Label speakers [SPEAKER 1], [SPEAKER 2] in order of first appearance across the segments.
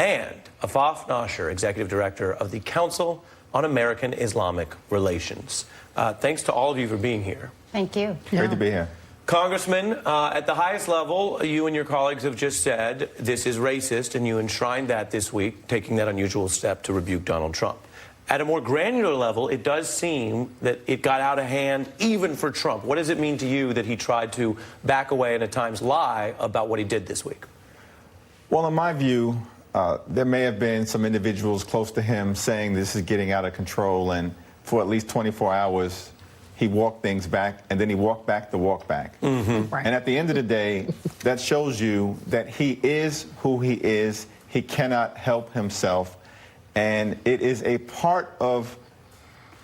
[SPEAKER 1] and Afaf Nasher, Executive Director of the Council on American Islamic Relations. Thanks to all of you for being here.
[SPEAKER 2] Thank you.
[SPEAKER 3] Great to be here.
[SPEAKER 1] Congressman, at the highest level, you and your colleagues have just said this is racist, and you enshrined that this week, taking that unusual step to rebuke Donald Trump. At a more granular level, it does seem that it got out of hand even for Trump. What does it mean to you that he tried to back away and at times lie about what he did this week?
[SPEAKER 3] Well, in my view, there may have been some individuals close to him saying this is getting out of control, and for at least 24 hours, he walked things back, and then he walked back the walk back.
[SPEAKER 2] Right.
[SPEAKER 3] And at the end of the day, that shows you that he is who he is. He cannot help himself. And it is a part of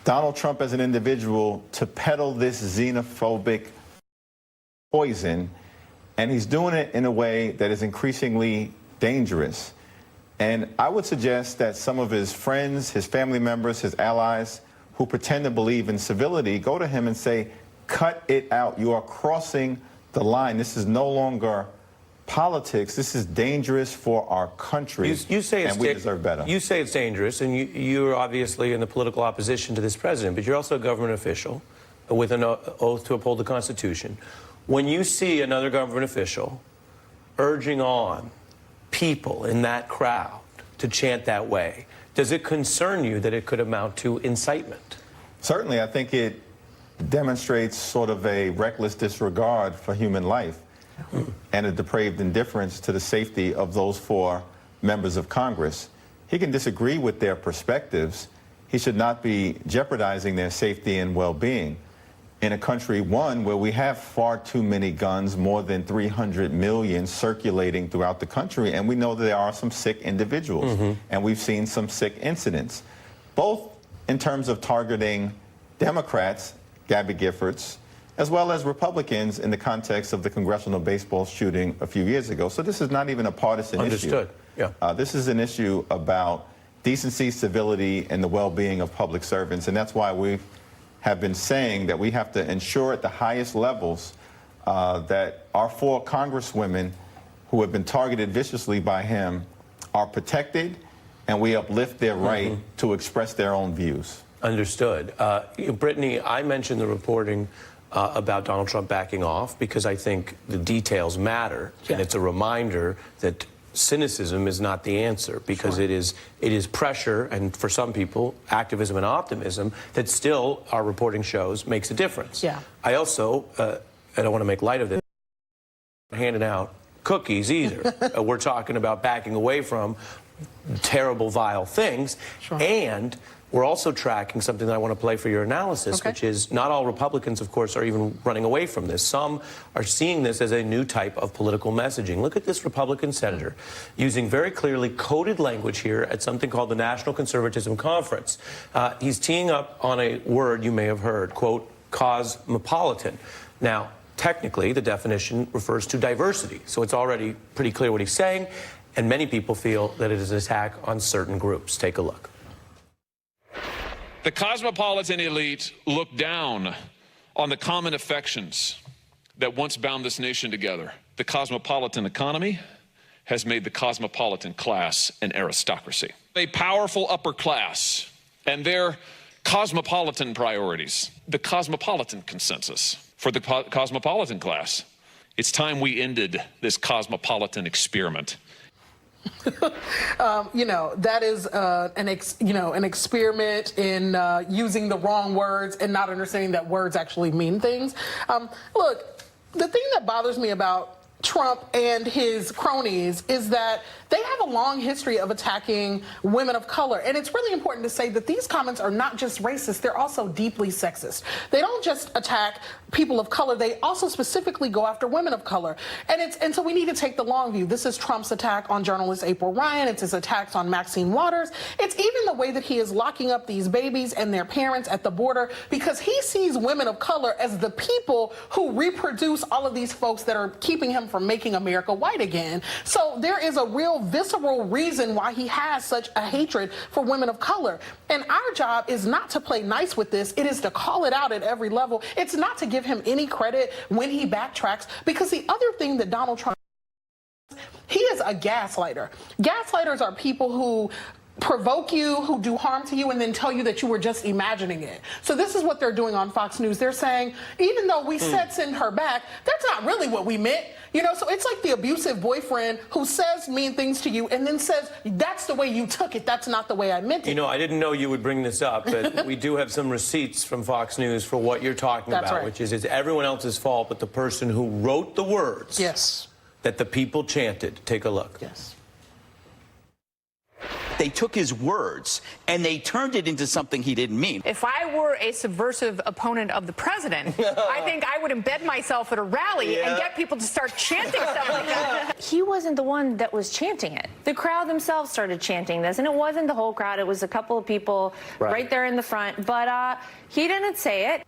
[SPEAKER 3] Donald Trump as an individual to peddle this xenophobic poison, and he's doing it in a way that is increasingly dangerous. And I would suggest that some of his friends, his family members, his allies who pretend to believe in civility go to him and say, cut it out. You are crossing the line. This is no longer politics. This is dangerous for our country,
[SPEAKER 1] you say it's
[SPEAKER 3] and we deserve better.
[SPEAKER 1] You say it's dangerous, and you're obviously in the political opposition to this president, but you're also a government official with an oath to uphold the Constitution. When you see another government official urging on people in that crowd to chant that way, does it concern you that it could amount to incitement?
[SPEAKER 3] Certainly, I think it demonstrates sort of a reckless disregard for human life and a depraved indifference to the safety of those four members of Congress. He can disagree with their perspectives. He should not be jeopardizing their safety and well-being in a country, one, where we have far too many guns, more than 300 million circulating throughout the country, and we know that there are some sick individuals, and we've seen some sick incidents, both in terms of targeting Democrats, Gabby Giffords, as well as Republicans in the context of the congressional baseball shooting a few years ago. So this is not even a partisan
[SPEAKER 1] Understood.
[SPEAKER 3] issue.
[SPEAKER 1] Yeah.
[SPEAKER 3] This is an issue about decency, civility, and the well-being of public servants, and that's why we have been saying that we have to ensure at the highest levels that our four congresswomen who have been targeted viciously by him are protected, and we uplift their right to express their own views.
[SPEAKER 1] Understood. Brittany, I mentioned the reporting about Donald Trump backing off because I think the details matter, and it's a reminder that cynicism is not the answer, because it is pressure, and for some people, activism and optimism that still, our reporting shows, makes a difference.
[SPEAKER 2] Yeah.
[SPEAKER 1] I also, I don't want to make light of this, handing out cookies either. We're talking about backing away from terrible, vile things, and we're also tracking something that I want to play for your analysis, which is not all Republicans, of course, are even running away from this. Some are seeing this as a new type of political messaging. Look at this Republican senator using very clearly coded language here at something called the National Conservatism Conference. He's teeing up on a word you may have heard, quote, cosmopolitan. Now, technically, the definition refers to diversity, so it's already pretty clear what he's saying, and many people feel that it is an attack on certain groups. Take a look.
[SPEAKER 4] The cosmopolitan elite look down on the common affections that once bound this nation together. The cosmopolitan economy has made the cosmopolitan class an aristocracy. A powerful upper class and their cosmopolitan priorities, the cosmopolitan consensus for the cosmopolitan class. It's time we ended this cosmopolitan experiment.
[SPEAKER 5] That is an experiment in using the wrong words and not understanding that words actually mean things. Look, the thing that bothers me about Trump and his cronies is that they have a long history of attacking women of color. And it's really important to say that these comments are not just racist, they're also deeply sexist. They don't just attack people of color, they also specifically go after women of color. And so we need to take the long view. This is Trump's attack on journalist April Ryan, it's his attacks on Maxine Waters, it's even the way that he is locking up these babies and their parents at the border because he sees women of color as the people who reproduce all of these folks that are keeping him from making America white again. So there is a real visceral reason why he has such a hatred for women of color. And our job is not to play nice with this. It is to call it out at every level. It's not to give him any credit when he backtracks, because the other thing that Donald Trump, he He is a gaslighter. Gaslighters are people who provoke you, who do harm to you, and then tell you that you were just imagining it. So this is what they're doing on Fox News. They're saying, even though we said send her back, that's not really what we meant. You know, so it's like the abusive boyfriend who says mean things to you and then says, that's the way you took it. That's not the way I meant it.
[SPEAKER 1] You know, I didn't know you would bring this up, but we do have some receipts from Fox News for what you're talking
[SPEAKER 5] That's
[SPEAKER 1] about,
[SPEAKER 5] right.
[SPEAKER 1] which is it's everyone else's fault but the person who wrote the words
[SPEAKER 5] Yes.
[SPEAKER 1] that the people chanted. Take a look.
[SPEAKER 5] Yes.
[SPEAKER 2] They took his words and they turned it into something he didn't mean.
[SPEAKER 6] If I were a subversive opponent of the president, I think I would embed myself at a rally and get people to start chanting stuff like that.
[SPEAKER 7] He wasn't the one that was chanting it. The crowd themselves started chanting this, and it wasn't the whole crowd. It was a couple of people right there in the front. But he didn't say it.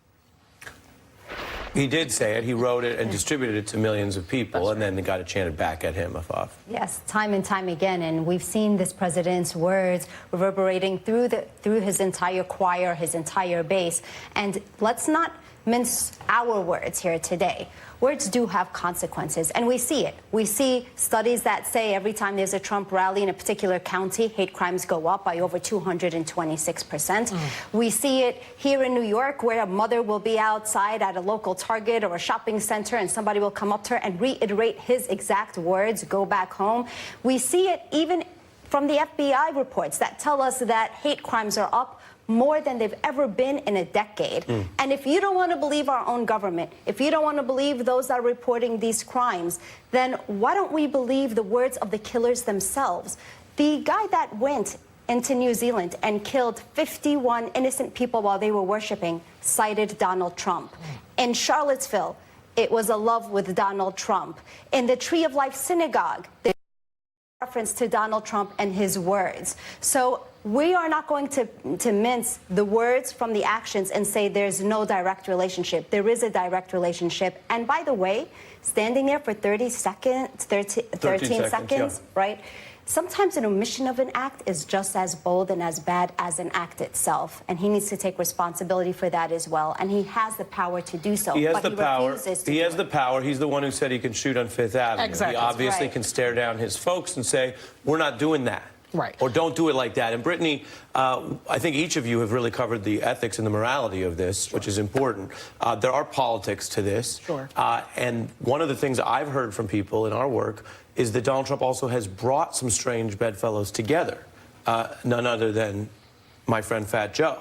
[SPEAKER 1] He did say it. He wrote it and distributed it to millions of people, and then they got it chanted back at him, Afaf.
[SPEAKER 8] Yes, time and time again, and we've seen this president's words reverberating through his entire choir, his entire base. And let's not mince our words here today. Words do have consequences, and we see it. We see studies that say every time there's a Trump rally in a particular county, hate crimes go up by over 226%. We see it here in New York, where a mother will be outside at a local Target or a shopping center, and somebody will come up to her and reiterate his exact words, go back home. We see it even from the FBI reports that tell us that hate crimes are up more than they've ever been in a decade. And if you don't want to believe our own government, if you don't want to believe those that are reporting these crimes, then why don't we believe the words of the killers themselves? The guy that went into New Zealand and killed 51 innocent people while they were worshiping cited Donald Trump. In Charlottesville, it was a love with Donald Trump. In the Tree of Life Synagogue, they reference to Donald Trump and his words. So we are not going to mince the words from the actions and say there's no direct relationship. There is a direct relationship. And by the way, standing there for 13 seconds,
[SPEAKER 1] yeah.
[SPEAKER 8] right? Sometimes an omission of an act is just as bold and as bad as an act itself. And he needs to take responsibility for that as well. And he has the power to do so.
[SPEAKER 1] He has
[SPEAKER 8] but
[SPEAKER 1] the power.
[SPEAKER 8] refuses to
[SPEAKER 1] He
[SPEAKER 8] do
[SPEAKER 1] has
[SPEAKER 8] it.
[SPEAKER 1] the power. He's the one who said he can shoot on Fifth Avenue.
[SPEAKER 5] Exactly.
[SPEAKER 1] He obviously
[SPEAKER 8] Right.
[SPEAKER 1] can stare down his folks and say, we're not doing that.
[SPEAKER 5] Right.
[SPEAKER 1] Or don't do it like that. And Brittany, I think each of you have really covered the ethics and the morality of this, which is important. There are politics to this.
[SPEAKER 5] Sure.
[SPEAKER 1] And one of the things I've heard from people in our work is that Donald Trump also has brought some strange bedfellows together. None other than my friend Fat Joe,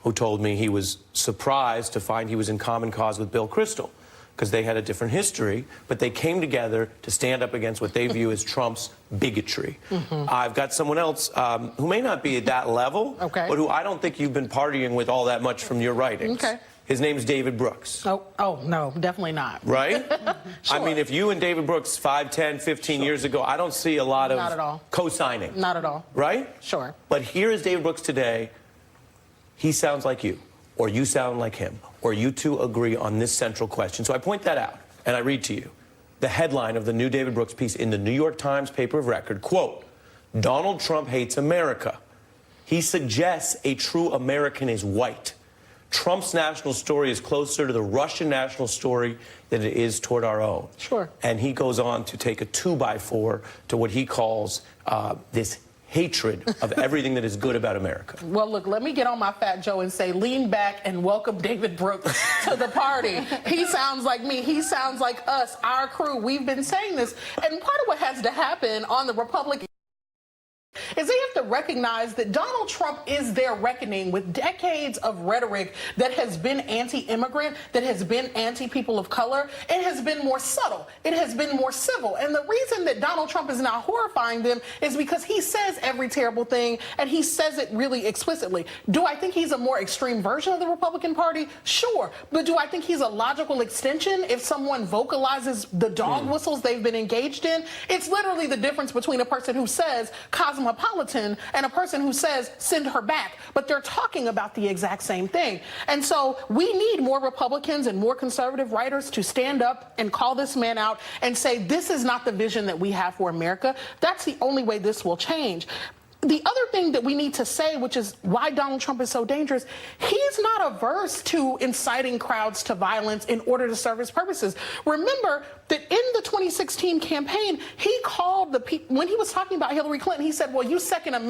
[SPEAKER 1] who told me he was surprised to find he was in common cause with Bill Kristol, because they had a different history, but they came together to stand up against what they view as Trump's bigotry. I've got someone else who may not be at that level, but who I don't think you've been partying with all that much from your writings. His name's David Brooks.
[SPEAKER 5] Oh, no, definitely not.
[SPEAKER 1] Right?
[SPEAKER 5] Sure.
[SPEAKER 1] I mean, if you and David Brooks 5, 10, 15 years ago, I don't see a lot of
[SPEAKER 5] Not at all.
[SPEAKER 1] co-signing.
[SPEAKER 5] Not at all.
[SPEAKER 1] Right?
[SPEAKER 5] Sure.
[SPEAKER 1] But here is David Brooks today. He sounds like you, or you sound like him, or you two agree on this central question. So I point that out, and I read to you the headline of the new David Brooks piece in the New York Times paper of record, quote, Donald Trump hates America. He suggests a true American is white. Trump's national story is closer to the Russian national story than it is toward our own.
[SPEAKER 5] Sure.
[SPEAKER 1] And he goes on to take a 2x4 to what he calls this hatred of everything that is good about America.
[SPEAKER 5] Well, look, let me get on my Fat Joe and say, lean back and welcome David Brooks to the party. He sounds like me. He sounds like us, our crew. We've been saying this. And part of what has to happen on the Republican is they have to recognize that Donald Trump is their reckoning with decades of rhetoric that has been anti-immigrant, that has been anti-people of color. It has been more subtle. It has been more civil. And the reason that Donald Trump is now horrifying them is because he says every terrible thing, and he says it really explicitly. Do I think he's a more extreme version of the Republican Party? Sure. But do I think he's a logical extension if someone vocalizes the dog whistles they've been engaged in? It's literally the difference between a person who says cosmopolitan and a person who says send her back, but they're talking about the exact same thing. And so we need more Republicans and more conservative writers to stand up and call this man out and say this is not the vision that we have for America. That's the only way this will change. the other thing that we need to say, which is why Donald Trump is so dangerous, he's not averse to inciting crowds to violence in order to serve his purposes. Remember that in the 2016 campaign, he called the people, when he was talking about Hillary Clinton, he said, well, you Second Amendment